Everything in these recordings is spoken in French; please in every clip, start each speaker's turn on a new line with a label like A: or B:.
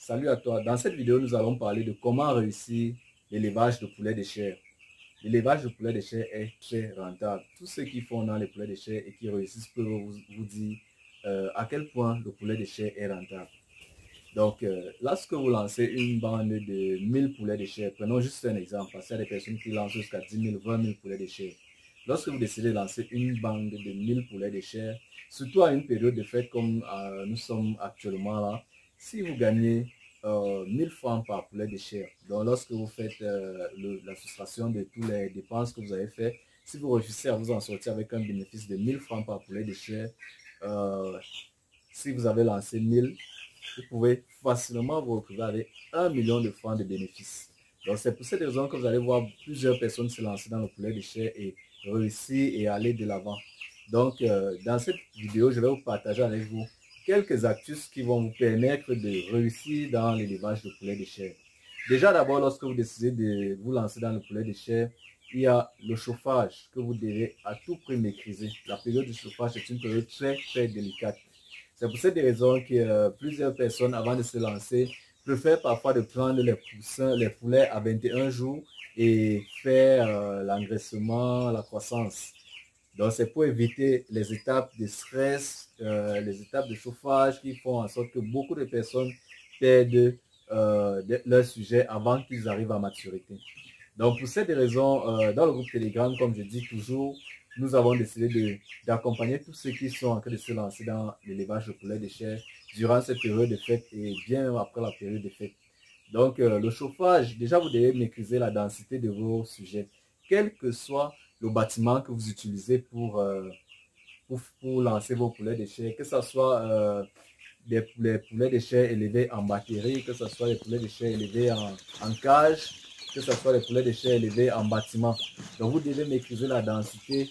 A: Salut à toi. Dans cette vidéo, nous allons parler de comment réussir l'élevage de poulets de chair. L'élevage de poulets de chair est très rentable. Tous ceux qui font dans les poulets de chair et qui réussissent peuvent vous dire à quel point le poulet de chair est rentable. Donc, lorsque vous lancez une bande de 1000 poulets de chair, prenons juste un exemple, parce qu'il y a des personnes qui lancent jusqu'à 10 000, 20 000 poulets de chair. Lorsque vous décidez de lancer une bande de 1000 poulets de chair, surtout à une période de fête comme nous sommes actuellement là, si vous gagnez 1000 francs par poulet de chair, donc lorsque vous faites la soustraction de toutes les dépenses que vous avez faites, si vous réussissez à vous en sortir avec un bénéfice de 1000 francs par poulet de chair, si vous avez lancé 1000, vous pouvez facilement vous retrouver avec 1 million de francs de bénéfices. Donc, c'est pour cette raison que vous allez voir plusieurs personnes se lancer dans le poulet de chair et réussir et aller de l'avant. Donc, dans cette vidéo, je vais vous partager avec vous quelques astuces qui vont vous permettre de réussir dans l'élevage de poulet de chair. Déjà, d'abord, lorsque vous décidez de vous lancer dans le poulet de chair, il y a le chauffage que vous devez à tout prix maîtriser. La période du chauffage est une période très, très délicate. C'est pour cette raison que plusieurs personnes, avant de se lancer, préfèrent parfois de prendre les poussins, les poulets à 21 jours et faire l'engraissement, la croissance. Donc, c'est pour éviter les étapes de stress, les étapes de chauffage qui font en sorte que beaucoup de personnes perdent leur sujet avant qu'ils arrivent à maturité. Donc, pour cette raison, dans le groupe Telegram, comme je dis toujours, nous avons décidé d'accompagner tous ceux qui sont en train de se lancer dans l'élevage de poulet de chair durant cette période de fête et bien après la période de fête. Donc, le chauffage, déjà, vous devez maîtriser la densité de vos sujets, quel que soit le bâtiment que vous utilisez pour lancer vos poulets de chair, que ce soit les poulets de chair élevés en batterie, que ce soit les poulets de chair élevés en cage, que ce soit les poulets de chair élevés en bâtiment. Donc, vous devez maîtriser la densité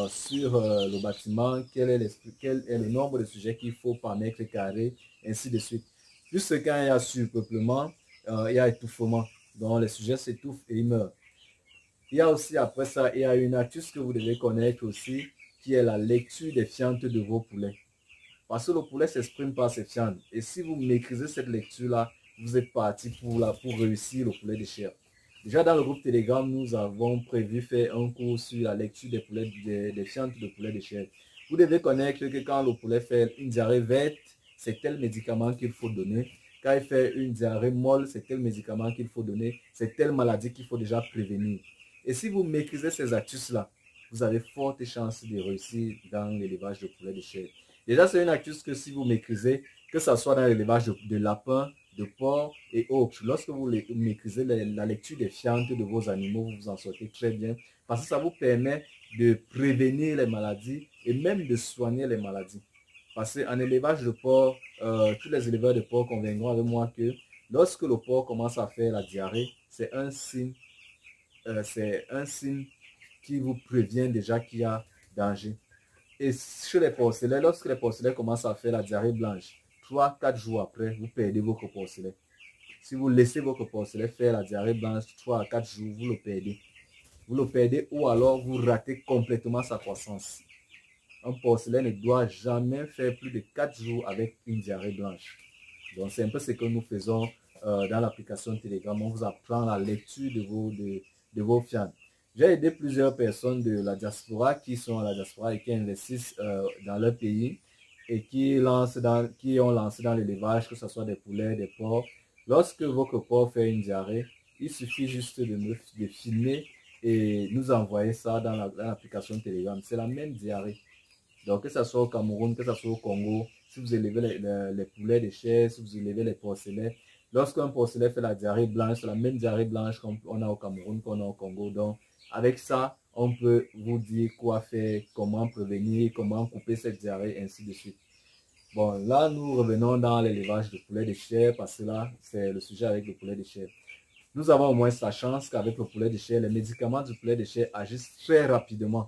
A: sur le bâtiment, quel est le nombre de sujets qu'il faut par mètre carré, ainsi de suite. Juste quand il y a surpeuplement, il y a étouffement. Donc, les sujets s'étouffent et ils meurent. Il y a aussi, après ça, il y a une astuce que vous devez connaître aussi, qui est la lecture des fientes de vos poulets. Parce que le poulet s'exprime par ses fientes. Et si vous maîtrisez cette lecture-là, vous êtes parti pour réussir le poulet de chair. Déjà dans le groupe Telegram, nous avons prévu faire un cours sur la lecture des fientes de poulet de chair. Vous devez connaître que quand le poulet fait une diarrhée verte, c'est tel médicament qu'il faut donner. Quand il fait une diarrhée molle, c'est tel médicament qu'il faut donner. C'est telle maladie qu'il faut déjà prévenir. Et si vous maîtrisez ces astuces-là, vous avez forte chance de réussir dans l'élevage de poulet de chair. Déjà, c'est une astuce que si vous maîtrisez, que ce soit dans l'élevage de lapins, de porcs et autres, lorsque vous maîtrisez la lecture des fientes de vos animaux, vous vous en sortez très bien parce que ça vous permet de prévenir les maladies et même de soigner les maladies. Parce qu'en élevage de porc, tous les éleveurs de porc conviendront avec moi que lorsque le porc commence à faire la diarrhée, c'est un signe qui vous prévient déjà qu'il y a danger. Et chez les porcelets, lorsque les porcelets commencent à faire la diarrhée blanche, 3-4 jours après, vous perdez votre porcelet. Si vous laissez votre porcelet faire la diarrhée blanche 3 à 4 jours, vous le perdez. Vous le perdez ou alors vous ratez complètement sa croissance. Un porcelet ne doit jamais faire plus de 4 jours avec une diarrhée blanche. Donc, c'est un peu ce que nous faisons dans l'application Telegram. On vous apprend la lecture de vos fientes. J'ai aidé plusieurs personnes de la diaspora qui sont à la diaspora et qui investissent dans leur pays et qui ont lancé dans l'élevage, que ce soit des poulets, des porcs. Lorsque votre porc fait une diarrhée, il suffit juste de filmer et nous envoyer ça dans l'application Telegram. C'est la même diarrhée. Donc, que ce soit au Cameroun, que ce soit au Congo, si vous élevez les poulets de chair, si vous élevez les porcelets, lorsqu'un porcelet fait la diarrhée blanche, c'est la même diarrhée blanche qu'on a au Cameroun, qu'on a au Congo. Donc, avec ça, on peut vous dire quoi faire, comment prévenir, comment couper cette diarrhée, ainsi de suite. Bon, là, nous revenons dans l'élevage de poulet de chair, parce que là, c'est le sujet avec le poulet de chair. Nous avons au moins la chance qu'avec le poulet de chair, les médicaments du poulet de chair agissent très rapidement.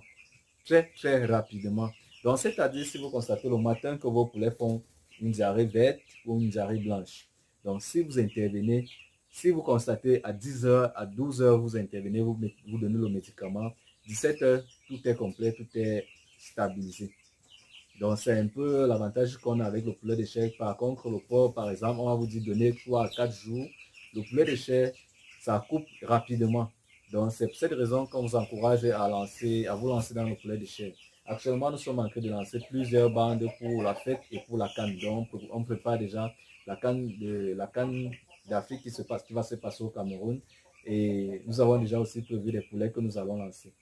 A: Très, très rapidement. Donc, c'est-à-dire, si vous constatez le matin que vos poulets font une diarrhée verte ou une diarrhée blanche. Donc, si vous intervenez, si vous constatez à 10 h, à 12 h, vous intervenez, vous donnez le médicament. 17 h, tout est complet, tout est stabilisé. Donc, c'est un peu l'avantage qu'on a avec le poulet de chair. Par contre, le porc, par exemple, on va vous dire donner 3 à 4 jours. Le poulet de chair, ça coupe rapidement. Donc, c'est pour cette raison qu'on vous encourage à vous lancer dans le poulet de chair. Actuellement, nous sommes en train de lancer plusieurs bandes pour la fête et pour la canne. Donc, on prépare déjà la canne d'Afrique qui va se passer au Cameroun. Et nous avons déjà aussi prévu des poulets que nous allons lancer.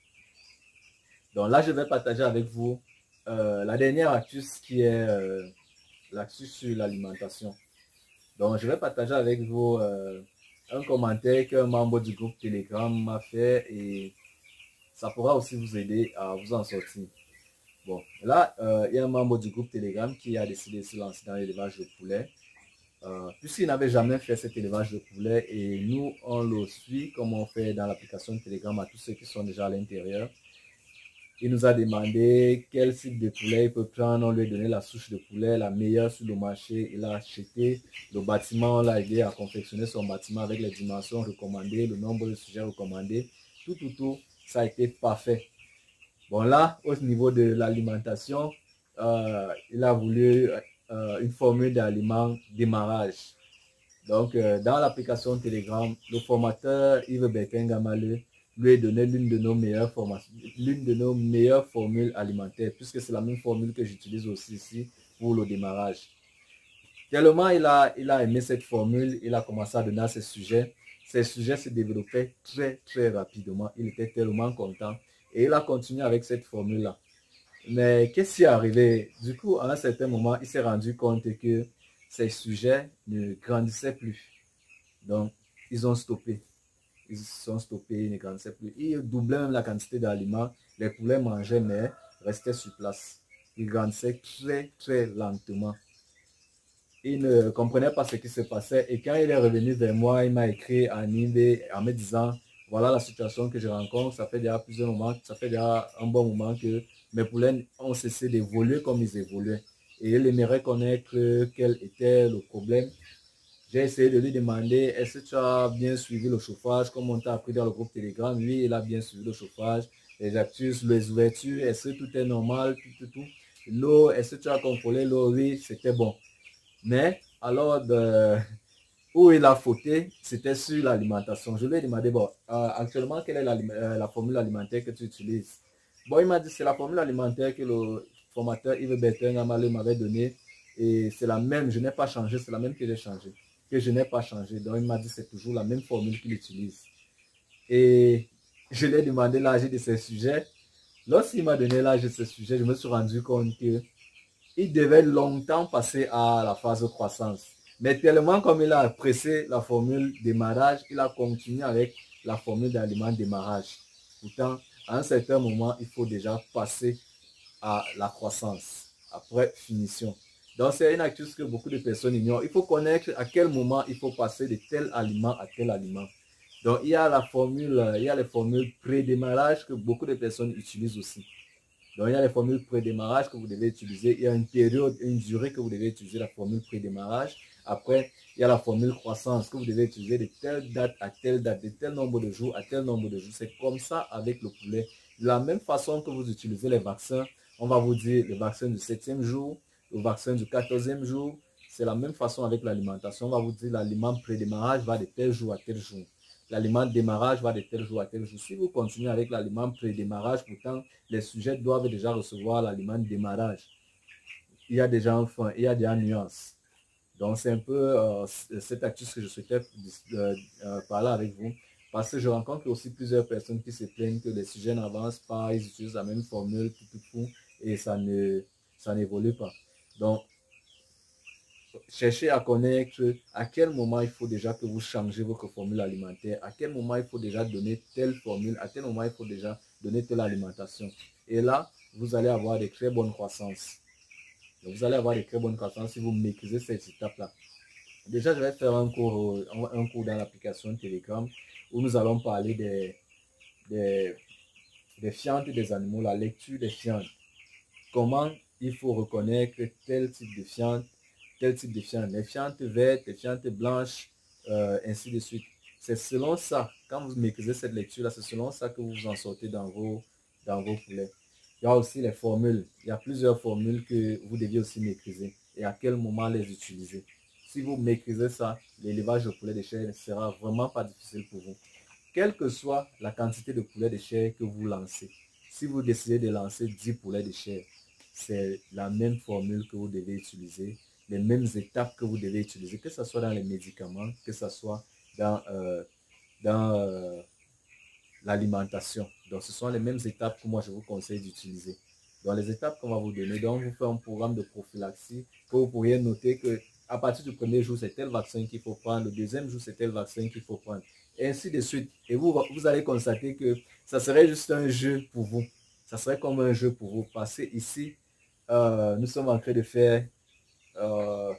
A: Donc là, je vais partager avec vous la dernière astuce qui est l'astuce sur l'alimentation. Donc, je vais partager avec vous un commentaire qu'un membre du groupe Telegram m'a fait et ça pourra aussi vous aider à vous en sortir. Bon, là, il y a un membre du groupe Telegram qui a décidé de se lancer dans l'élevage de poulet. Puisqu'il n'avait jamais fait cet élevage de poulet et nous, on le suit comme on fait dans l'application Telegram à tous ceux qui sont déjà à l'intérieur. Il nous a demandé quel type de poulet il peut prendre. On lui a donné la souche de poulet, la meilleure sur le marché. Il a acheté le bâtiment, on l'a aidé à confectionner son bâtiment avec les dimensions recommandées, le nombre de sujets recommandés. Tout, ça a été parfait. Bon, là, au niveau de l'alimentation, il a voulu une formule d'aliment démarrage. Donc, dans l'application Telegram, le formateur Yves Bekengamale lui a donné l'une de nos meilleures formules alimentaires, puisque c'est la même formule que j'utilise aussi ici pour le démarrage. Tellement il a aimé cette formule, il a commencé à donner à ses sujets. Ses sujets se développaient très rapidement. Il était tellement content. Et il a continué avec cette formule-là. Mais qu'est-ce qui est arrivé? Du coup, à un certain moment, il s'est rendu compte que ces sujets ne grandissaient plus. Donc, ils ont stoppé. Ils sont stoppés, ils ne grandissaient plus. Ils doublaient même la quantité d'aliments. Les poulets mangeaient, mais restaient sur place. Ils grandissaient très lentement. Il ne comprenait pas ce qui se passait. Et quand il est revenu vers moi, il m'a écrit en email en me disant, voilà la situation que je rencontre. Ça fait déjà plusieurs moments, ça fait déjà un bon moment que mes poulets ont cessé d'évoluer comme ils évoluaient. Et il aimerait connaître quel était le problème. J'ai essayé de lui demander, est-ce que tu as bien suivi le chauffage, comme on t'a appris dans le groupe Telegram. Lui, il a bien suivi le chauffage, les actus, les ouvertures, est-ce que tout est normal, tout. L'eau, est-ce que tu as contrôlé l'eau? Oui, c'était bon. Mais alors, où il a fauté, c'était sur l'alimentation. Je lui ai demandé, bon, actuellement, quelle est la formule alimentaire que tu utilises? Bon, il m'a dit, c'est la formule alimentaire que le formateur Yves Bertin m'avait donnée. Et c'est la même, je n'ai pas changé, c'est la même que j'ai changé, que je n'ai pas changé. Donc, il m'a dit, c'est toujours la même formule qu'il utilise. Et je lui ai demandé l'âge de ces sujets. Lorsqu'il m'a donné l'âge de ces sujets, je me suis rendu compte que il devait longtemps passer à la phase de croissance. Mais tellement comme il a apprécié la formule démarrage, il a continué avec la formule d'aliment démarrage. Pourtant, à un certain moment, il faut déjà passer à la croissance, après finition. Donc, c'est une astuce que beaucoup de personnes ignorent. Il faut connaître à quel moment il faut passer de tel aliment à tel aliment. Donc, il y a les formules pré-démarrage que beaucoup de personnes utilisent aussi. Donc, il y a les formules pré-démarrage que vous devez utiliser. Il y a une période, une durée que vous devez utiliser la formule pré-démarrage. Après, il y a la formule croissance que vous devez utiliser de telle date à telle date, de tel nombre de jours à tel nombre de jours. C'est comme ça avec le poulet. De la même façon que vous utilisez les vaccins, on va vous dire le vaccin du 7e jour, le vaccin du 14e jour. C'est la même façon avec l'alimentation. On va vous dire l'aliment pré-démarrage va de tel jour à tel jour. L'aliment démarrage va de tel jour à tel jour. Si vous continuez avec l'aliment pré-démarrage, pourtant, les sujets doivent déjà recevoir l'aliment démarrage. Il y a déjà un fin, il y a déjà une nuance. Donc, c'est un peu cette astuce que je souhaitais parler avec vous. Parce que je rencontre aussi plusieurs personnes qui se plaignent que les sujets n'avancent pas, ils utilisent la même formule, tout, et ça n'évolue pas. Donc, cherchez à connaître à quel moment il faut déjà que vous changez votre formule alimentaire, à quel moment il faut déjà donner telle formule, à quel moment il faut déjà donner telle alimentation. Et là, vous allez avoir de très bonnes croissances. Donc, vous allez avoir de très bonnes croissances si vous maîtrisez cette étape-là. Déjà, je vais faire un cours dans l'application Telegram où nous allons parler des fientes des animaux, la lecture des fientes. Comment il faut reconnaître tel type de fiente, tel type de fiente. Les fientes vertes, les fientes blanches, ainsi de suite. C'est selon ça, quand vous maîtrisez cette lecture-là, c'est selon ça que vous en sortez dans vos poulets. Il y a aussi les formules. Il y a plusieurs formules que vous deviez aussi maîtriser et à quel moment les utiliser. Si vous maîtrisez ça, l'élevage de poulet de chair ne sera vraiment pas difficile pour vous. Quelle que soit la quantité de poulet de chair que vous lancez, si vous décidez de lancer 10 poulets de chair, c'est la même formule que vous devez utiliser, les mêmes étapes que vous devez utiliser, que ce soit dans les médicaments, que ce soit dans l'alimentation. Donc, ce sont les mêmes étapes que moi, je vous conseille d'utiliser. Dans les étapes qu'on va vous donner, donc, vous faites un programme de prophylaxie que vous pourriez noter que à partir du premier jour, c'est tel vaccin qu'il faut prendre, le deuxième jour, c'est tel vaccin qu'il faut prendre, et ainsi de suite. Et vous allez constater que ça serait juste un jeu pour vous. Ça serait comme un jeu pour vous. Parce que ici, nous sommes en train de faire euh,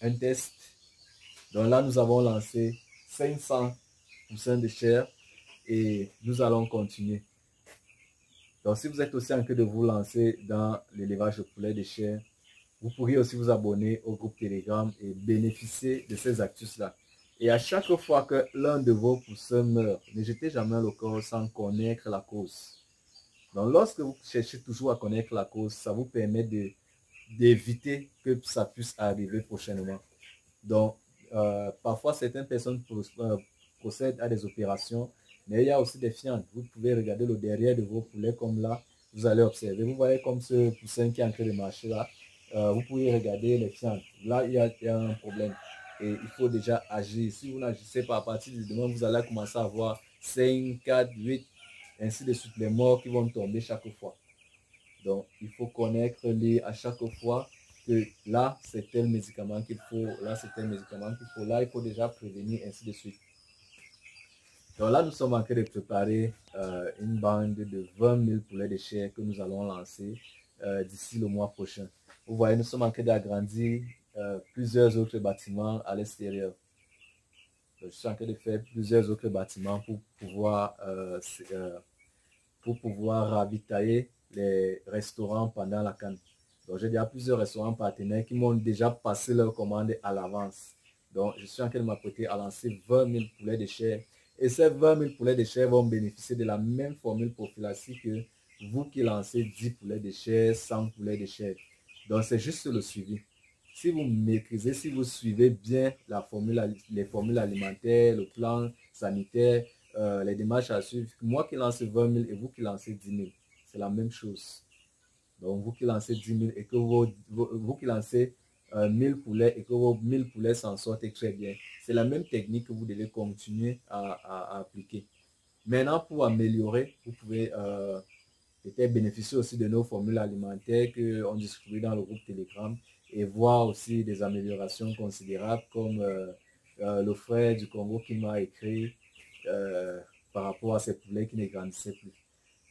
A: un test. Donc là, nous avons lancé 500 poussins de chair et nous allons continuer. Donc, si vous êtes aussi en train de vous lancer dans l'élevage de poulet de chair, vous pourriez aussi vous abonner au groupe Telegram et bénéficier de ces astuces-là. Et à chaque fois que l'un de vos poussins meurt, ne jetez jamais le corps sans connaître la cause. Donc, lorsque vous cherchez toujours à connaître la cause, ça vous permet d'éviter que ça puisse arriver prochainement. Donc, parfois, certaines personnes procèdent à des opérations, mais il y a aussi des fientes. Vous pouvez regarder le derrière de vos poulets comme là, vous allez observer. Vous voyez comme ce poussin qui est en train de marcher là. Vous pouvez regarder les fientes. Là, il y a un problème. Et il faut déjà agir. Si vous n'agissez pas à partir de demain, vous allez commencer à avoir 5, 4, 8, ainsi de suite, les morts qui vont tomber chaque fois. Donc, il faut connaître les à chaque fois que là, c'est tel médicament qu'il faut, là, c'est tel médicament qu'il faut, là, il faut déjà prévenir, ainsi de suite. Donc là, nous sommes en train de préparer une bande de 20 000 poulets de chair que nous allons lancer d'ici le mois prochain. Vous voyez, nous sommes en train d'agrandir plusieurs autres bâtiments à l'extérieur. Je suis en train de faire plusieurs autres bâtiments pour pouvoir ravitailler les restaurants pendant la canne. Donc, j'ai déjà plusieurs restaurants partenaires qui m'ont déjà passé leur commande à l'avance. Donc, je suis en train de m'apprêter à lancer 20 000 poulets de chair. Et ces 20 000 poulets de chair vont bénéficier de la même formule prophylaxie que vous qui lancez 10 poulets de chair, 100 poulets de chair. Donc, c'est juste le suivi. Si vous maîtrisez, si vous suivez bien les formules alimentaires, le plan sanitaire, les démarches à suivre, moi qui lance 20 000 et vous qui lancez 10 000, c'est la même chose. Donc, vous qui lancez 10 000 et que vous qui lancez 1000 poulets et que vos 1000 poulets s'en sortent très bien, c'est la même technique que vous devez continuer à appliquer. Maintenant, pour améliorer, vous pouvez peut-être bénéficier aussi de nos formules alimentaires qu'on distribue dans le groupe Telegram et voir aussi des améliorations considérables comme le frère du Congo qui m'a écrit euh, par rapport à ces poulets qui ne grandissaient plus.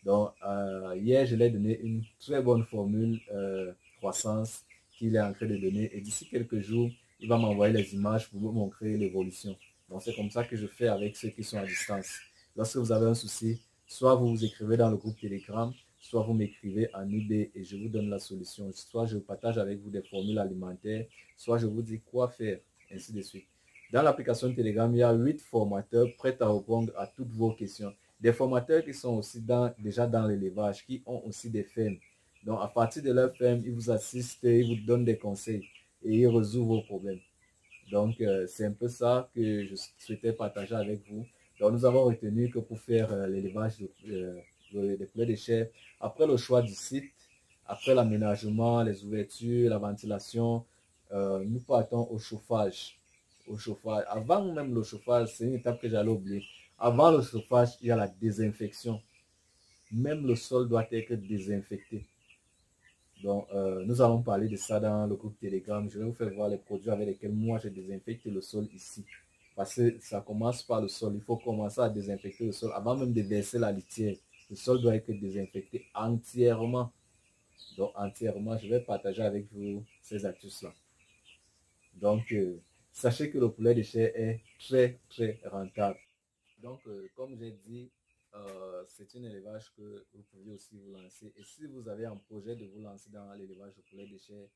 A: Donc, hier, je lui ai donné une très bonne formule croissance qu'il est en train de donner. Et d'ici quelques jours, il va m'envoyer les images pour vous montrer l'évolution. Donc, c'est comme ça que je fais avec ceux qui sont à distance. Lorsque vous avez un souci, soit vous vous écrivez dans le groupe Telegram, soit vous m'écrivez en IB et je vous donne la solution. Soit je partage avec vous des formules alimentaires, soit je vous dis quoi faire, ainsi de suite. Dans l'application Telegram, il y a 8 formateurs prêts à répondre à toutes vos questions. Des formateurs qui sont aussi déjà dans l'élevage, qui ont aussi des fermes. Donc, à partir de leur ferme, ils vous assistent, ils vous donnent des conseils et ils résolvent vos problèmes. Donc, c'est un peu ça que je souhaitais partager avec vous. Donc, nous avons retenu que pour faire l'élevage des poulets de chair, après le choix du site, après l'aménagement, les ouvertures, la ventilation, nous partons au chauffage. Au chauffage. Avant même le chauffage, c'est une étape que j'allais oublier. Avant le chauffage, il y a la désinfection. Même le sol doit être désinfecté. Donc, nous allons parler de ça dans le groupe Telegram. Je vais vous faire voir les produits avec lesquels moi j'ai désinfecté le sol ici. Parce que ça commence par le sol. Il faut commencer à désinfecter le sol avant même de verser la litière. Le sol doit être désinfecté entièrement. Donc, entièrement, je vais partager avec vous ces astuces-là. Donc, sachez que le poulet de chair est très, très rentable. Donc, comme j'ai dit, c'est un élevage que vous pouvez aussi vous lancer. Et si vous avez un projet de vous lancer dans l'élevage de poulet de chair,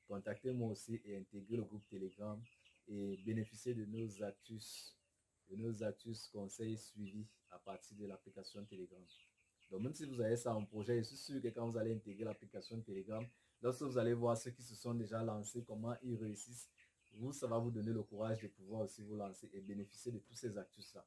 A: contactez-moi aussi et intégrez le groupe Telegram et bénéficiez de nos astuces conseils suivis à partir de l'application Telegram. Donc même si vous avez ça en projet, je suis sûr que quand vous allez intégrer l'application Telegram, lorsque vous allez voir ceux qui se sont déjà lancés, comment ils réussissent, vous, ça va vous donner le courage de pouvoir aussi vous lancer et bénéficier de tous ces actus-là.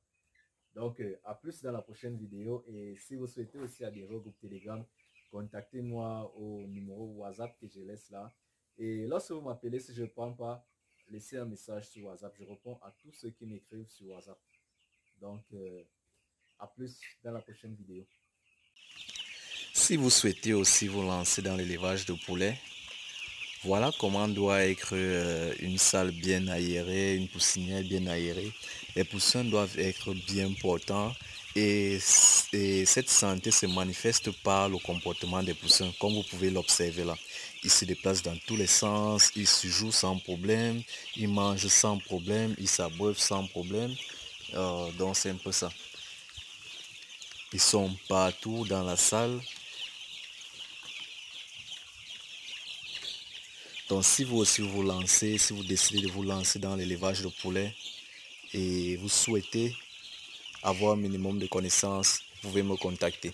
A: Donc, à plus dans la prochaine vidéo. Et si vous souhaitez aussi adhérer au groupe Telegram, contactez-moi au numéro WhatsApp que je laisse là. Et lorsque vous m'appelez, si je ne prends pas, laissez un message sur WhatsApp. Je réponds à tous ceux qui m'écrivent sur WhatsApp. Donc, à plus dans la prochaine vidéo.
B: Si vous souhaitez aussi vous lancer dans l'élevage de poulets, voilà comment doit être une salle bien aérée, une poussinière bien aérée. Les poussins doivent être bien portants et cette santé se manifeste par le comportement des poussins, comme vous pouvez l'observer là. Ils se déplacent dans tous les sens, ils se jouent sans problème, ils mangent sans problème, ils s'abreuvent sans problème. Donc c'est un peu ça. Ils sont partout dans la salle. Donc si vous aussi vous lancez, si vous décidez de vous lancer dans l'élevage de poulets et vous souhaitez avoir un minimum de connaissances, vous pouvez me contacter.